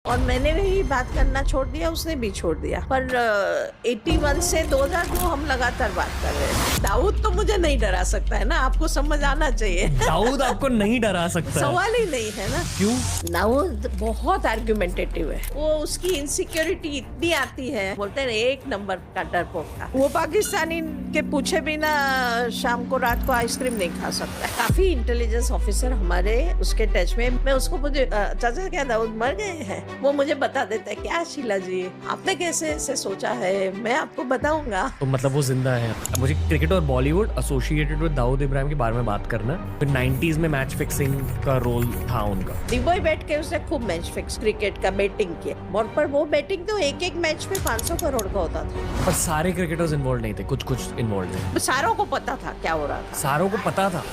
और मैंने भी बात करना छोड़ दिया, उसने भी छोड़ दिया। पर 81 से 2002 हम लगातार बात कर रहे हैं। दाऊद तो मुझे नहीं डरा सकता है ना, आपको समझ आना चाहिए। दाऊद आपको नहीं डरा सकता है। सवाल ही नहीं है ना। क्यों? दाऊद बहुत आर्गुमेंटेटिव है। वो उसकी इनसिक्योरिटी इतनी आती है, बोलते हैं एक नंबर का डरपोक था वो। पाकिस्तानी के पूछे बिना शाम को रात को आइसक्रीम नहीं खा सकता। काफी इंटेलिजेंस ऑफिसर हमारे उसके टच में। मैं उसको पूछे चाचा क्या दाऊद मर गए हैं, वो मुझे बता देता है। क्या शीला जी आपने कैसे ऐसे सोचा है, मैं आपको बताऊंगा। तो मतलब वो जिंदा है। मुझे क्रिकेट और बॉलीवुड एसोसिएटेड विद दाऊद इब्राहिम के बारे में बात करना है। फिर 90s में मैच फिक्सिंग का रोल था उनका। दुबई बैठ के उसने खूब मैच फिक्स क्रिकेट का बैटिंग किया। और पर वो बैटिंग तो एक मैच में 500 करोड़ का होता था। पर सारे क्रिकेटर्स इन्वॉल्व नहीं थे, कुछ इन्वॉल्व थे। सारों को पता था क्या हो रहा था। सारों को पता था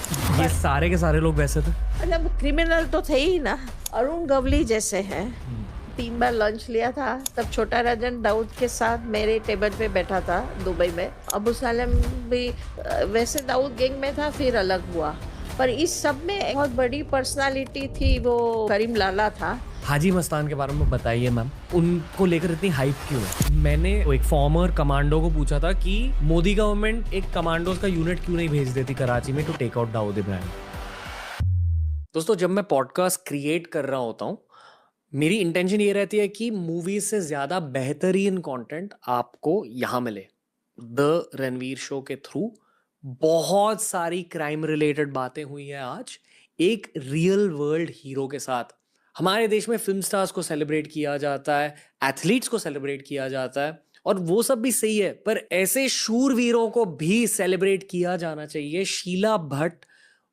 ये सारे के सारे लोग वैसे थे। मतलब क्रिमिनल तो थे ही ना। अरुण गवली जैसे हैं। 3 बार लंच लिया था। तब छोटा राजन दाऊद के साथ मेरे टेबल पे बैठा था दुबई में। अबू सालेम भी वैसे दाऊद गैंग में था, फिर अलग हुआ। पर इस सब में बहुत बड़ी पर्सनालिटी थी, वो करीम लाला था। हाजी मस्तान के बारे में बताइए मैम, उनको लेकर इतनी हाइप क्यों है? मैंने एक फॉर्मर कमांडो को पूछा था कि मोदी गवर्नमेंट एक कमांडोज का यूनिट क्यों नहीं भेज देती कराची में to take out Dawood Ibrahim. दोस्तों, जब मैं पॉडकास्ट क्रिएट कर रहा होता हूँ, मेरी इंटेंशन ये रहती है कि मूवीज से ज्यादा बेहतरीन कंटेंट आपको यहाँ मिले। द रणवीर शो के थ्रू बहुत सारी क्राइम रिलेटेड बातें हुई है आज एक रियल वर्ल्ड हीरो के साथ। हमारे देश में फिल्म स्टार्स को सेलिब्रेट किया जाता है, एथलीट्स को सेलिब्रेट किया जाता है, और वो सब भी सही है, पर ऐसे शूरवीरों को भी सेलिब्रेट किया जाना चाहिए। शीला भट्ट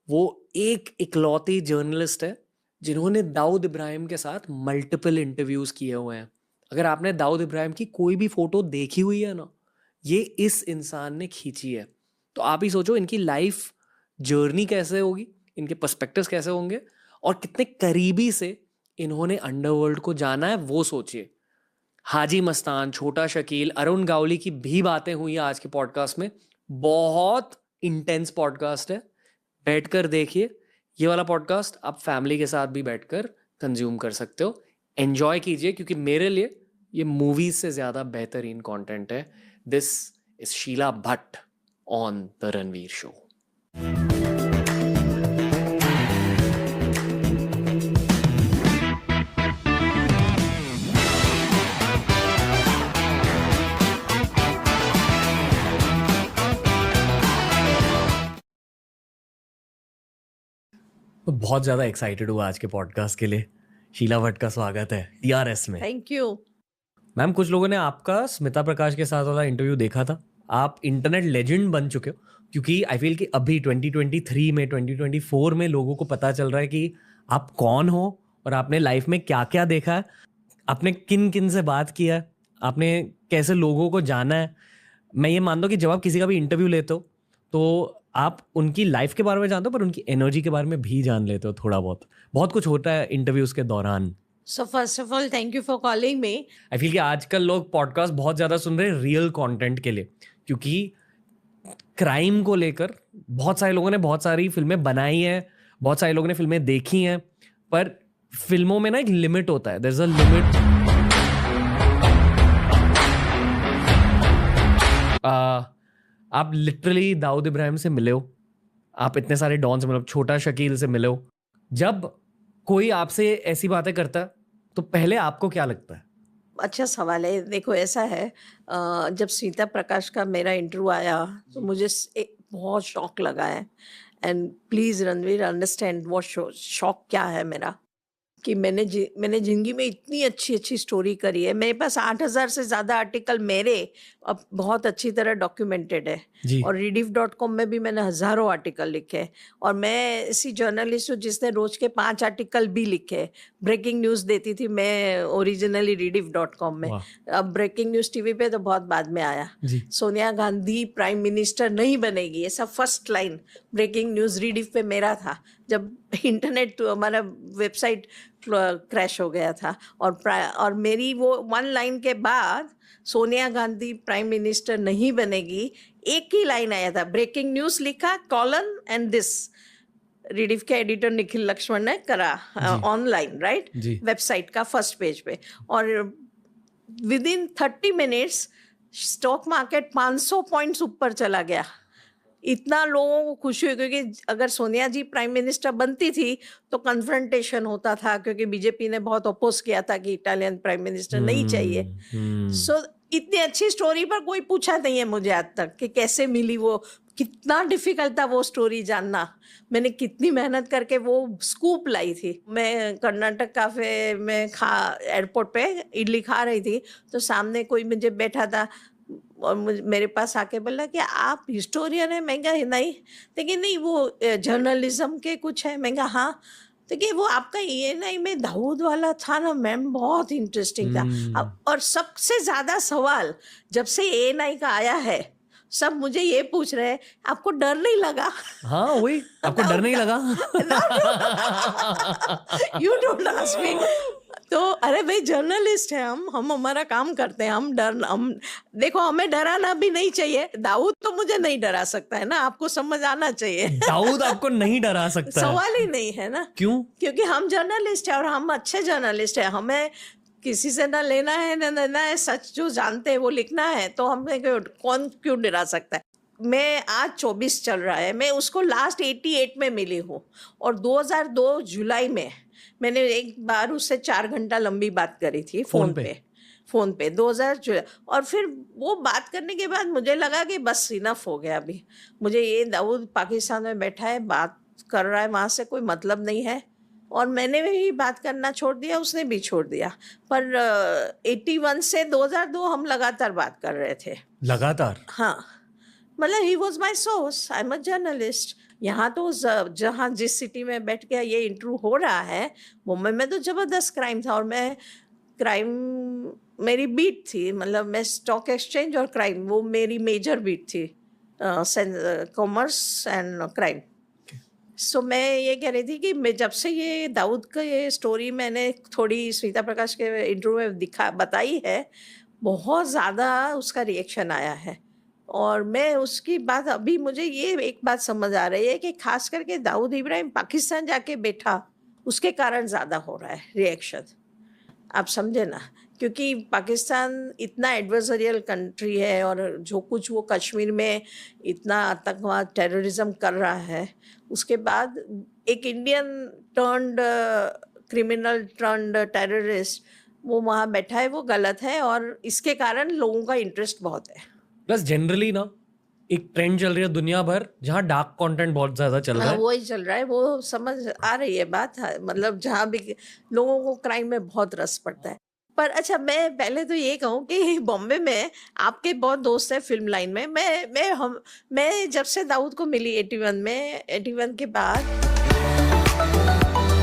वो एक इकलौती जर्नलिस्ट है जिन्होंने दाऊद इब्राहिम के साथ मल्टीपल इंटरव्यूज किए हुए हैं। अगर आपने दाऊद इब्राहिम की कोई भी फोटो देखी हुई है ना, ये इस इंसान ने खींची है। तो आप ही सोचो इनकी लाइफ जर्नी कैसे होगी, इनके पर्सपेक्टिव्स कैसे होंगे, और कितने करीबी से इन्होंने अंडरवर्ल्ड को जाना है, वो सोचिए। हाजी मस्तान, छोटा शकील, अरुण गावली की भी बातें हुई आज के पॉडकास्ट में। बहुत इंटेंस पॉडकास्ट है, बैठकर देखिए। ये वाला पॉडकास्ट आप फैमिली के साथ भी बैठकर कंज्यूम कर सकते हो, एंजॉय कीजिए, क्योंकि मेरे लिए ये मूवीज से ज्यादा बेहतरीन कंटेंट है। This is Sheela Bhatt on the Ranveer show. बहुत ज्यादा एक्साइटेड हुआ आज के पॉडकास्ट के लिए। शीला भट्ट का स्वागत है TRS में। थैंक यू मैम, कुछ लोगों ने आपका स्मिता प्रकाश के साथ वाला इंटरव्यू देखा था। आप इंटरनेट लेजेंड बन चुके हो, क्योंकि आई फील कि अभी 2023 में 2024 में लोगों को पता चल रहा है कि आप कौन हो और आपने लाइफ में क्या क्या देखा है, आपने किन किन से बात किया है, आपने कैसे लोगों को जाना है। मैं ये मानता हूँ कि जब आप किसी का भी इंटरव्यू लेते हो तो आप उनकी लाइफ के बारे में जानते हो, पर उनकी एनर्जी के बारे में भी जान लेते हो। थोड़ा बहुत कुछ होता है इंटरव्यूज के दौरान। So first of all thank you for calling me. I feel कि आजकल लोग पॉडकास्ट बहुत ज्यादा सुन रहे हैं रियल कंटेंट के लिए, क्योंकि क्राइम को लेकर बहुत सारे लोगों ने बहुत सारी फिल्में बनाई हैं, बहुत सारे लोगों ने फिल्में देखी हैं, पर फिल्मों में ना एक लिमिट होता है। There is a limit. आप लिटरली दाऊद इब्राहिम से मिले हो, आप इतने सारे डॉन से मिले हो, छोटा शकील से मिले हो। जब कोई आपसे ऐसी बातें करता है तो पहले आपको क्या लगता है? अच्छा सवाल है। देखो ऐसा है, जब स्मिता प्रकाश का मेरा इंटरव्यू आया तो मुझे बहुत शौक लगा है। एंड प्लीज रणवीर अंडरस्टैंड वो शौक क्या है मेरा, कि मैंने जिंदगी में इतनी अच्छी स्टोरी करी है। मेरे पास 8000 से ज़्यादा आर्टिकल मेरे अब बहुत अच्छी तरह डॉक्यूमेंटेड है। जी। और rediff.com में भी मैंने हज़ारों आर्टिकल लिखे। और मैं ऐसी जर्नलिस्ट हूँ जिसने रोज के 5 आर्टिकल भी लिखे। ब्रेकिंग न्यूज़ देती थी मैं ओरिजिनली rediff.com में। वाह। अब ब्रेकिंग न्यूज़ टीवी पे तो बहुत बाद में आया। जी। सोनिया गांधी प्राइम मिनिस्टर नहीं बनेगी, ऐसा first line breaking news Rediff पे मेरा था, जब इंटरनेट तो हमारा वेबसाइट क्रैश हो गया था। और मेरी वो 1 लाइन के बाद सोनिया गांधी प्राइम मिनिस्टर नहीं बनेगी, एक ही लाइन आया था, ब्रेकिंग न्यूज़ लिखा कॉलन एंड दिस, रीडिफ के एडिटर निखिल लक्ष्मण ने करा ऑनलाइन, राइट, जी। वेबसाइट का फर्स्ट पेज पे, और with in 30 minutes stock market 500 points ऊपर चला गया। इतना लोगों को खुशी हुई, क्योंकि अगर सोनिया जी प्राइम मिनिस्टर बनती थी तो कन्फ्रंटेशन होता था, क्योंकि बीजेपी ने बहुत अपोज किया था कि इटालियन प्राइम मिनिस्टर नहीं चाहिए। सो इतनी अच्छी स्टोरी पर कोई पूछा नहीं है मुझे आज तक कि कैसे मिली वो, कितना डिफिकल्ट था वो स्टोरी जानना। मैंने कितनी मेहनत करके वो स्कूप लाई थी। मैं कर्नाटक कैफे में एयरपोर्ट पे इडली खा रही थी, तो सामने कोई मुझे बैठा था और मेरे पास आके बोला कि आप हिस्टोरियन है। मैं कहा नहीं, लेकिन नहीं वो जर्नलिज्म के कुछ है। मैं कहा हाँ। तो कि वो आपका ENI में दाऊद वाला था ना मैम, बहुत इंटरेस्टिंग था। और सबसे ज्यादा सवाल जब से ENI का आया है, सब मुझे ये पूछ रहे हैं आपको डर नहीं लगा? हाँ वही, आपको डर नहीं लगा? You don't ask me. तो अरे भाई जर्नलिस्ट है हम हमारा काम करते हैं। हम देखो, हमें डराना भी नहीं चाहिए। दाऊद तो मुझे नहीं डरा सकता है ना, आपको समझ आना चाहिए। दाऊद आपको नहीं डरा सकता है? सवाल ही नहीं है ना। क्यों? क्योंकि हम जर्नलिस्ट है और हम अच्छे जर्नलिस्ट है। हमें किसी से ना लेना है ना देना है, सच जो जानते हैं वो लिखना है, तो हमें कौन क्यों डरा सकता है। मैं आज 24 चल रहा है, मैं उसको लास्ट 88 में मिली हूँ, और 2002 जुलाई में मैंने एक बार उससे 4 घंटा लंबी बात करी थी फोन पे 2000 जुलाई। और फिर वो बात करने के बाद मुझे लगा कि बस इनफ हो गया। अभी मुझे ये दाऊद पाकिस्तान में बैठा है, बात कर रहा है, वहाँ से कोई मतलब नहीं है। और मैंने भी बात करना छोड़ दिया, उसने भी छोड़ दिया। पर 81 से 2002 हम लगातार बात कर रहे थे। लगातार? हाँ, मतलब he was my source, I am a journalist. यहाँ तो जहाँ जिस सिटी में बैठ के ये इंटरव्यू हो रहा है, मुंबई में तो जबरदस्त क्राइम था, और मैं क्राइम मेरी बीट थी। मतलब मैं स्टॉक एक्सचेंज और क्राइम, वो मेरी मेजर बीट थी, कॉमर्स एंड क्राइम। सो मैं ये कह रही थी कि मैं जब से ये दाऊद का ये स्टोरी मैंने थोड़ी स्मिता प्रकाश के इंटरव्यू में बताई है, बहुत ज़्यादा उसका रिएक्शन आया है। और मैं उसकी बात, अभी मुझे ये एक बात समझ आ रही है कि खास करके दाऊद इब्राहिम पाकिस्तान जाके बैठा, उसके कारण ज़्यादा हो रहा है रिएक्शन। आप समझे ना, क्योंकि पाकिस्तान इतना एडवर्सरियल कंट्री है, और जो कुछ वो कश्मीर में इतना आतंकवाद टेररिज्म कर रहा है, उसके बाद एक Indian turned criminal turned terrorist वो वहाँ बैठा है, वो गलत है। और इसके कारण लोगों का इंटरेस्ट बहुत है। प्लस जनरली ना एक ट्रेंड चल रही है दुनिया भर, जहाँ डार्क कंटेंट बहुत ज्यादा चल रहा है। वही चल रहा है, वो समझ आ रही है बात। मतलब जहाँ भी लोगों को क्राइम में बहुत रस पड़ता है। पर अच्छा, मैं पहले तो ये कहूँ कि बॉम्बे में आपके बहुत दोस्त हैं फिल्म लाइन में। मैं जब से दाऊद को मिली 81 में, 81 के बाद